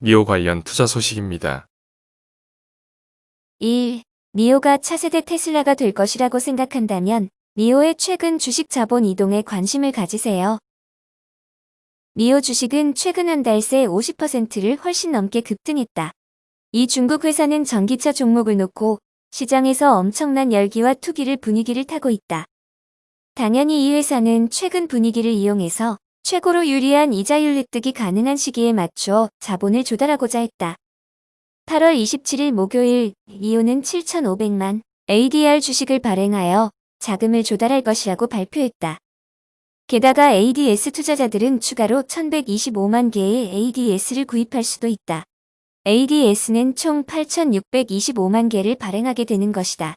니오 관련 투자 소식입니다. 1. 니오가 차세대 테슬라가 될 것이라고 생각한다면 니오의 최근 주식 자본 이동에 관심을 가지세요. 니오 주식은 최근 한 달 새 50%를 훨씬 넘게 급등했다. 이 중국 회사는 전기차 종목을 놓고 시장에서 엄청난 열기와 투기를 분위기를 타고 있다. 당연히 이 회사는 최근 분위기를 이용해서 최고로 유리한 이자율 획득이 가능한 시기에 맞추어 자본을 조달하고자 했다. 8월 27일 목요일 니오는 7,500만 ADR 주식을 발행하여 자금을 조달할 것이라고 발표했다. 게다가 ADS 투자자들은 추가로 1,125만 개의 ADS를 구입할 수도 있다. ADS는 총 8,625만 개를 발행하게 되는 것이다.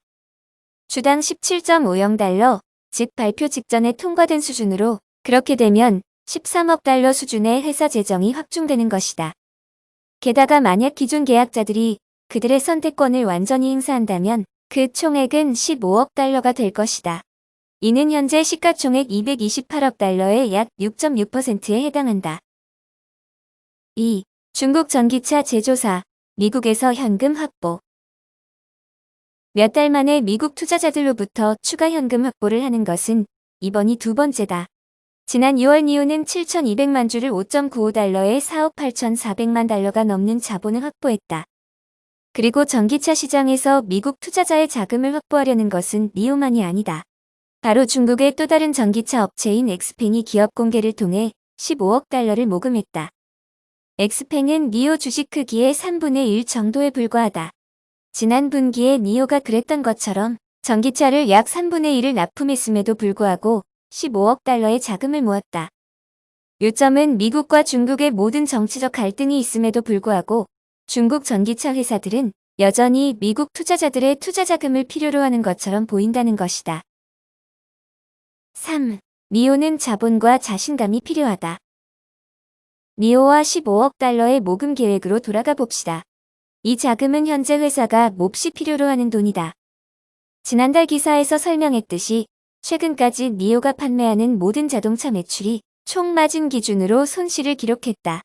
주당 17.50달러, 즉 발표 직전에 통과된 수준으로 그렇게 되면 13억 달러 수준의 회사 재정이 확충되는 것이다. 게다가 만약 기존 계약자들이 그들의 선택권을 완전히 행사한다면 그 총액은 15억 달러가 될 것이다. 이는 현재 시가총액 228억 달러의 약 6.6%에 해당한다. 2. 중국 전기차 제조사, 미국에서 현금 확보. 몇 달 만에 미국 투자자들로부터 추가 현금 확보를 하는 것은 이번이 두 번째다. 지난 6월 니오는 7,200만 주를 5.95달러에 4억 8,400만 달러가 넘는 자본을 확보했다. 그리고 전기차 시장에서 미국 투자자의 자금을 확보하려는 것은 니오만이 아니다. 바로 중국의 또 다른 전기차 업체인 엑스팽이 기업 공개를 통해 15억 달러를 모금했다. 엑스팽은 니오 주식 크기의 3분의 1 정도에 불과하다. 지난 분기에 니오가 그랬던 것처럼 전기차를 약 3분의 1을 납품했음에도 불구하고 15억 달러의 자금을 모았다. 요점은 미국과 중국의 모든 정치적 갈등이 있음에도 불구하고 중국 전기차 회사들은 여전히 미국 투자자들의 투자 자금을 필요로 하는 것처럼 보인다는 것이다. 3. 니오는 자본과 자신감이 필요하다. 니오와 15억 달러의 모금 계획으로 돌아가 봅시다. 이 자금은 현재 회사가 몹시 필요로 하는 돈이다. 지난달 기사에서 설명했듯이 최근까지 니오가 판매하는 모든 자동차 매출이 총 마진 기준으로 손실을 기록했다.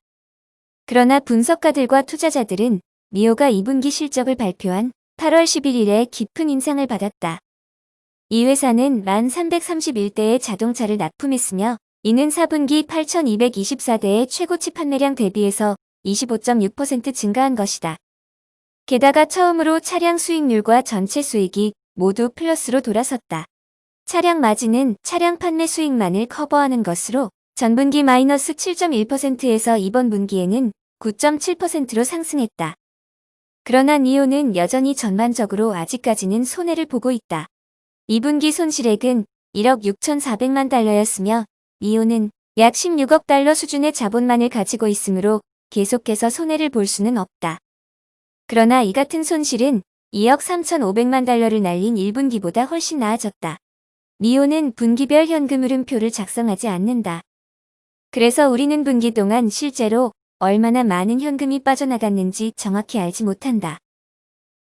그러나 분석가들과 투자자들은 니오가 2분기 실적을 발표한 8월 11일에 깊은 인상을 받았다. 이 회사는 1,331대의 자동차를 납품했으며 이는 4분기 8,224대의 최고치 판매량 대비해서 25.6% 증가한 것이다. 게다가 처음으로 차량 수익률과 전체 수익이 모두 플러스로 돌아섰다. 차량 마진은 차량 판매 수익만을 커버하는 것으로 전분기 마이너스 7.1%에서 이번 분기에는 9.7%로 상승했다. 그러나 니오는 여전히 전반적으로 아직까지는 손해를 보고 있다. 2분기 손실액은 1억 6,400만 달러였으며 니오는 약 16억 달러 수준의 자본만을 가지고 있으므로 계속해서 손해를 볼 수는 없다. 그러나 이 같은 손실은 2억 3,500만 달러를 날린 1분기보다 훨씬 나아졌다. 니오는 분기별 현금 흐름표를 작성하지 않는다. 그래서 우리는 분기 동안 실제로 얼마나 많은 현금이 빠져나갔는지 정확히 알지 못한다.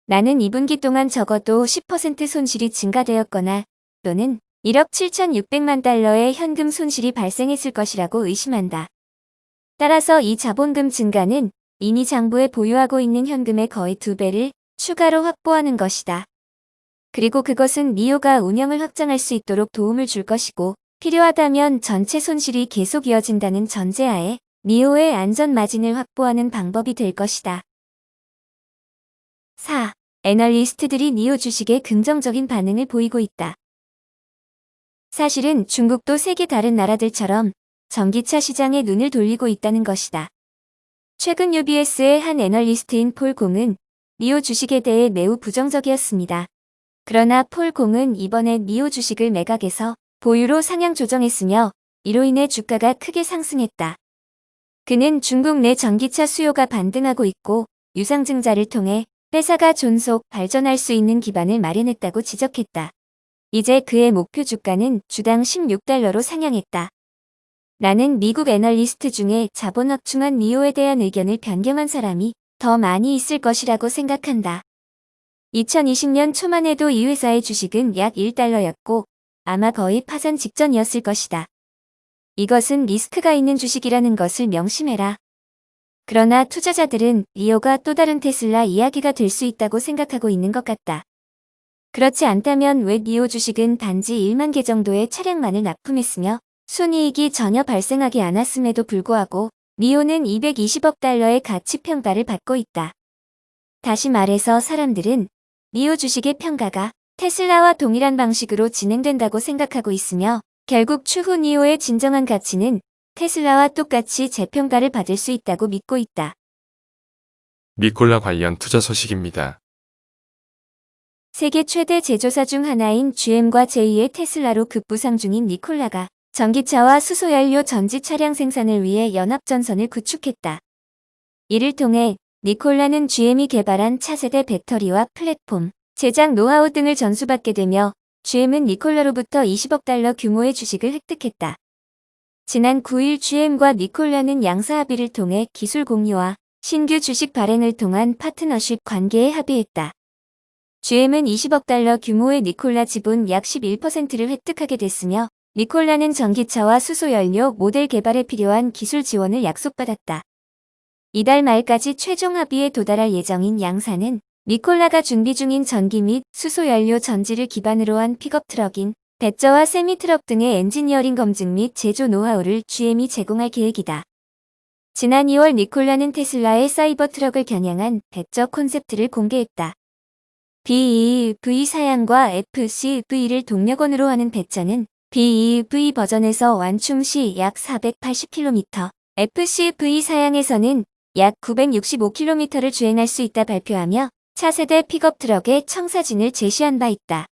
나는 2분기 동안 적어도 10% 손실이 증가되었거나 또는 1억 7,600만 달러의 현금 손실이 발생했을 것이라고 의심한다. 따라서 이 자본금 증가는 이미 장부에 보유하고 있는 현금의 거의 2배를 추가로 확보하는 것이다. 그리고 그것은 니오가 운영을 확장할 수 있도록 도움을 줄 것이고 필요하다면 전체 손실이 계속 이어진다는 전제하에 니오의 안전 마진을 확보하는 방법이 될 것이다. 4. 애널리스트들이 니오 주식에 긍정적인 반응을 보이고 있다. 사실은 중국도 세계 다른 나라들처럼 전기차 시장에 눈을 돌리고 있다는 것이다. 최근 UBS의 한 애널리스트인 폴 공은 니오 주식에 대해 매우 부정적이었습니다. 그러나 폴 공은 이번에 니오 주식을 매각해서 보유로 상향 조정했으며 이로 인해 주가가 크게 상승했다. 그는 중국 내 전기차 수요가 반등하고 있고 유상증자를 통해 회사가 존속 발전할 수 있는 기반을 마련했다고 지적했다. 이제 그의 목표 주가는 주당 16달러로 상향했다. 나는 미국 애널리스트 중에 자본 확충한 니오에 대한 의견을 변경한 사람이 더 많이 있을 것이라고 생각한다. 2020년 초만 해도 이 회사의 주식은 약 1달러였고 아마 거의 파산 직전이었을 것이다. 이것은 리스크가 있는 주식이라는 것을 명심해라. 그러나 투자자들은 리오가 또 다른 테슬라 이야기가 될 수 있다고 생각하고 있는 것 같다. 그렇지 않다면 왜 리오 주식은 단지 1만 개 정도의 차량만을 납품했으며 순이익이 전혀 발생하지 않았음에도 불구하고 리오는 220억 달러의 가치 평가를 받고 있다. 다시 말해서 사람들은 리오 주식의 평가가 테슬라와 동일한 방식으로 진행된다고 생각하고 있으며 결국 추후 리오의 진정한 가치는 테슬라와 똑같이 재평가를 받을 수 있다고 믿고 있다. 니콜라 관련 투자 소식입니다. 세계 최대 제조사 중 하나인 GM과 제2의 테슬라로 급부상 중인 니콜라가 전기차와 수소연료 전지 차량 생산을 위해 연합전선을 구축했다. 이를 통해 니콜라는 GM이 개발한 차세대 배터리와 플랫폼, 제작 노하우 등을 전수받게 되며 GM은 니콜라로부터 20억 달러 규모의 주식을 획득했다. 지난 9일 GM과 니콜라는 양사 합의를 통해 기술 공유와 신규 주식 발행을 통한 파트너십 관계에 합의했다. GM은 20억 달러 규모의 니콜라 지분 약 11%를 획득하게 됐으며 니콜라는 전기차와 수소연료 모델 개발에 필요한 기술 지원을 약속받았다. 이달 말까지 최종 합의에 도달할 예정인 양사는 니콜라가 준비 중인 전기 및 수소연료 전지를 기반으로 한 픽업 트럭인 배저와 세미트럭 등의 엔지니어링 검증 및 제조 노하우를 GM이 제공할 계획이다. 지난 2월 니콜라는 테슬라의 사이버 트럭을 겨냥한 배저 콘셉트를 공개했다. BEV 사양과 FCV를 동력원으로 하는 배저는 BEV 버전에서 완충 시 약 480km, FCV 사양에서는 약 965km를 주행할 수 있다 발표하며 차세대 픽업 트럭의 청사진을 제시한 바 있다.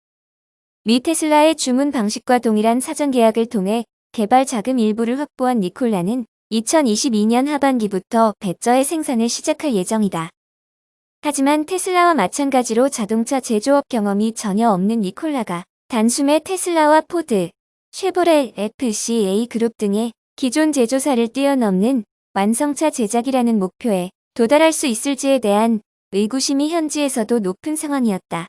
미 테슬라의 주문 방식과 동일한 사전 계약을 통해 개발 자금 일부를 확보한 니콜라는 2022년 하반기부터 배저의 생산을 시작할 예정이다. 하지만 테슬라와 마찬가지로 자동차 제조업 경험이 전혀 없는 니콜라가 단숨에 테슬라와 포드, 쉐보레, FCA 그룹 등의 기존 제조사를 뛰어넘는 완성차 제작이라는 목표에 도달할 수 있을지에 대한 의구심이 현지에서도 높은 상황이었다.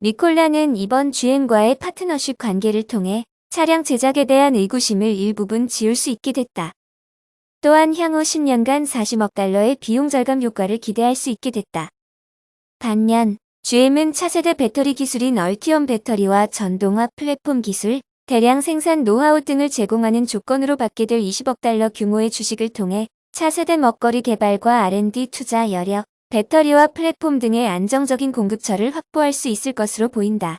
니콜라는 이번 GM과의 파트너십 관계를 통해 차량 제작에 대한 의구심을 일부분 지울 수 있게 됐다. 또한 향후 10년간 40억 달러의 비용 절감 효과를 기대할 수 있게 됐다. 반면 GM은 차세대 배터리 기술인 얼티엄 배터리와 전동화 플랫폼 기술, 대량 생산 노하우 등을 제공하는 조건으로 받게 될 20억 달러 규모의 주식을 통해 차세대 먹거리 개발과 R&D 투자 여력, 배터리와 플랫폼 등의 안정적인 공급처를 확보할 수 있을 것으로 보인다.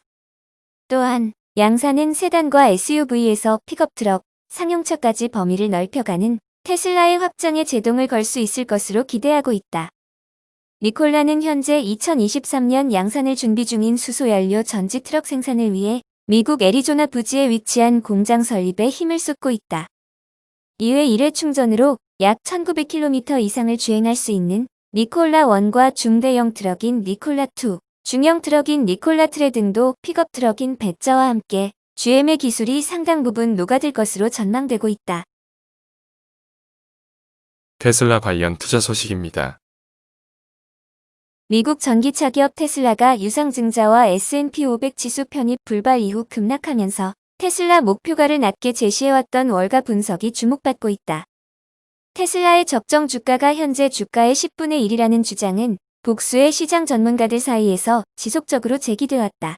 또한 양사는 세단과 SUV에서 픽업 트럭, 상용차까지 범위를 넓혀가는 테슬라의 확장에 제동을 걸 수 있을 것으로 기대하고 있다. 니콜라는 현재 2023년 양산을 준비 중인 수소연료 전지 트럭 생산을 위해 미국 애리조나 부지에 위치한 공장 설립에 힘을 쏟고 있다. 이외 1회 충전으로 약 1900km 이상을 주행할 수 있는 니콜라 1과 중대형 트럭인 니콜라 2, 중형 트럭인 니콜라 트레 등도 픽업 트럭인 배저와 함께 GM의 기술이 상당 부분 녹아들 것으로 전망되고 있다. 테슬라 관련 투자 소식입니다. 미국 전기차 기업 테슬라가 유상증자와 S&P 500 지수 편입 불발 이후 급락하면서 테슬라 목표가를 낮게 제시해왔던 월가 분석이 주목받고 있다. 테슬라의 적정 주가가 현재 주가의 10분의 1이라는 주장은 복수의 시장 전문가들 사이에서 지속적으로 제기되어 왔다.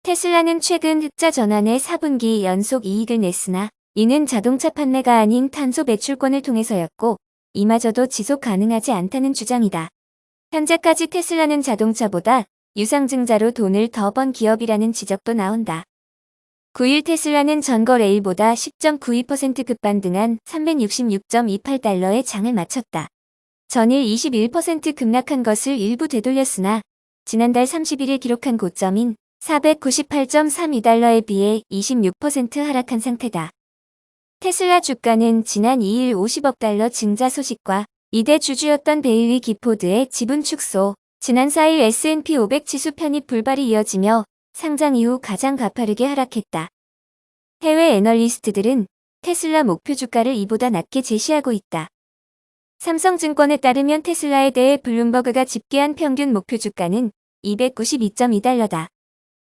테슬라는 최근 흑자 전환의 4분기 연속 이익을 냈으나 이는 자동차 판매가 아닌 탄소 배출권을 통해서였고 이마저도 지속 가능하지 않다는 주장이다. 현재까지 테슬라는 자동차보다 유상증자로 돈을 더 번 기업이라는 지적도 나온다. 9일 테슬라는 전거래일보다 10.92% 급반등한 366.28달러의 장을 마쳤다. 전일 21% 급락한 것을 일부 되돌렸으나 지난달 31일 기록한 고점인 498.32달러에 비해 26% 하락한 상태다. 테슬라 주가는 지난 2일 50억 달러 증자 소식과 이대 주주였던 베일리 기포드의 지분 축소, 지난 4일 S&P 500 지수 편입 불발이 이어지며 상장 이후 가장 가파르게 하락했다. 해외 애널리스트들은 테슬라 목표 주가를 이보다 낮게 제시하고 있다. 삼성증권에 따르면 테슬라에 대해 블룸버그가 집계한 평균 목표 주가는 292.2달러다.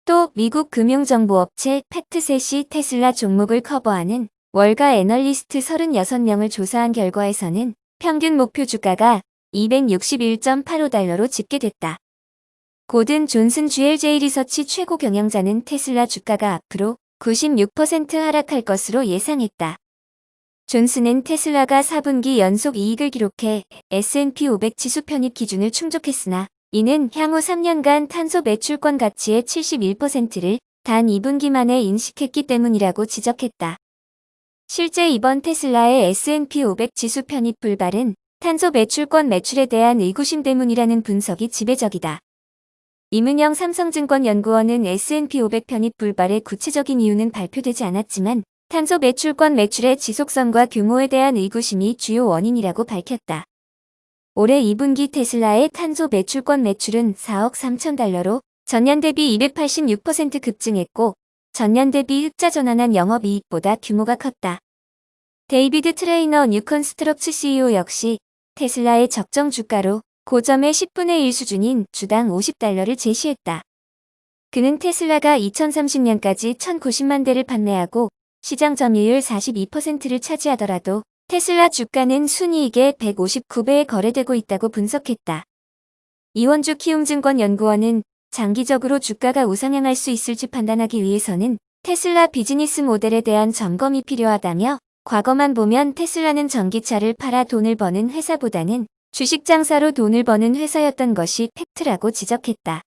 또 미국 금융정보업체 팩트셋이 테슬라 종목을 커버하는 월가 애널리스트 36명을 조사한 결과에서는 평균 목표 주가가 261.85달러로 집계됐다. 고든 존슨 GLJ 리서치 최고 경영자는 테슬라 주가가 앞으로 96% 하락할 것으로 예상했다. 존슨은 테슬라가 4분기 연속 이익을 기록해 S&P 500 지수 편입 기준을 충족했으나 이는 향후 3년간 탄소 매출권 가치의 71%를 단 2분기 만에 인식했기 때문이라고 지적했다. 실제 이번 테슬라의 S&P 500 지수 편입 불발은 탄소 매출권 매출에 대한 의구심 때문이라는 분석이 지배적이다. 임은영 삼성증권연구원은 S&P 500 편입 불발의 구체적인 이유는 발표되지 않았지만 탄소 매출권 매출의 지속성과 규모에 대한 의구심이 주요 원인이라고 밝혔다. 올해 2분기 테슬라의 탄소 매출권 매출은 4억 3천 달러로 전년 대비 286% 급증했고 전년 대비 흑자 전환한 영업이익보다 규모가 컸다. 데이비드 트레이너 뉴컨스트럭츠 CEO 역시 테슬라의 적정 주가로 고점의 10분의 1 수준인 주당 50달러를 제시했다. 그는 테슬라가 2030년까지 1,090만 대를 판매하고 시장 점유율 42%를 차지하더라도 테슬라 주가는 순이익의 159배에 거래되고 있다고 분석했다. 이원주 키움증권연구원은 장기적으로 주가가 우상향할 수 있을지 판단하기 위해서는 테슬라 비즈니스 모델에 대한 점검이 필요하다며 과거만 보면 테슬라는 전기차를 팔아 돈을 버는 회사보다는 주식 장사로 돈을 버는 회사였던 것이 팩트라고 지적했다.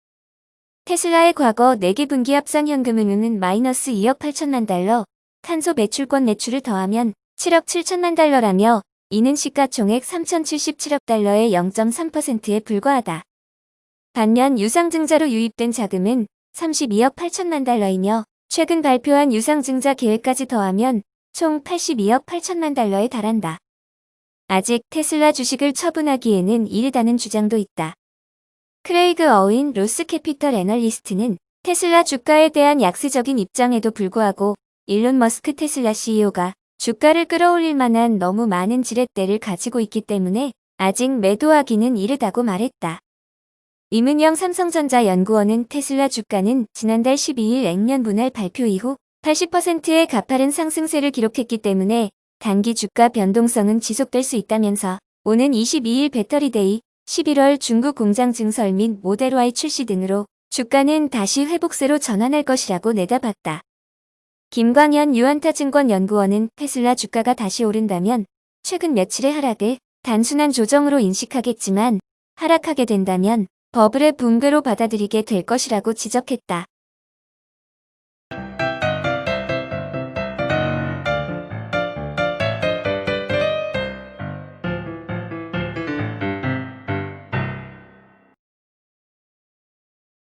테슬라의 과거 4개 분기 합산 현금 의무는 마이너스 2억 8천만 달러, 탄소 매출권 매출을 더하면 7억 7천만 달러라며 이는 시가총액 3,077억 달러의 0.3%에 불과하다. 반면 유상증자로 유입된 자금은 32억 8천만 달러이며 최근 발표한 유상증자 계획까지 더하면 총 82억 8천만 달러에 달한다. 아직 테슬라 주식을 처분하기에는 이르다는 주장도 있다. 크레이그 어윈 로스캐피털 애널리스트는 테슬라 주가에 대한 약세적인 입장에도 불구하고 일론 머스크 테슬라 CEO가 주가를 끌어올릴 만한 너무 많은 지렛대를 가지고 있기 때문에 아직 매도하기는 이르다고 말했다. 임은영 삼성전자 연구원은 테슬라 주가는 지난달 12일 액면 분할 발표 이후 80%의 가파른 상승세를 기록했기 때문에 단기 주가 변동성은 지속될 수 있다면서 오는 22일 배터리데이, 11월 중국 공장 증설 및 모델 Y 출시 등으로 주가는 다시 회복세로 전환할 것이라고 내다봤다. 김광현 유한타증권 연구원은 테슬라 주가가 다시 오른다면 최근 며칠의 하락을 단순한 조정으로 인식하겠지만 하락하게 된다면 버블의 붕괴로 받아들이게 될 것이라고 지적했다.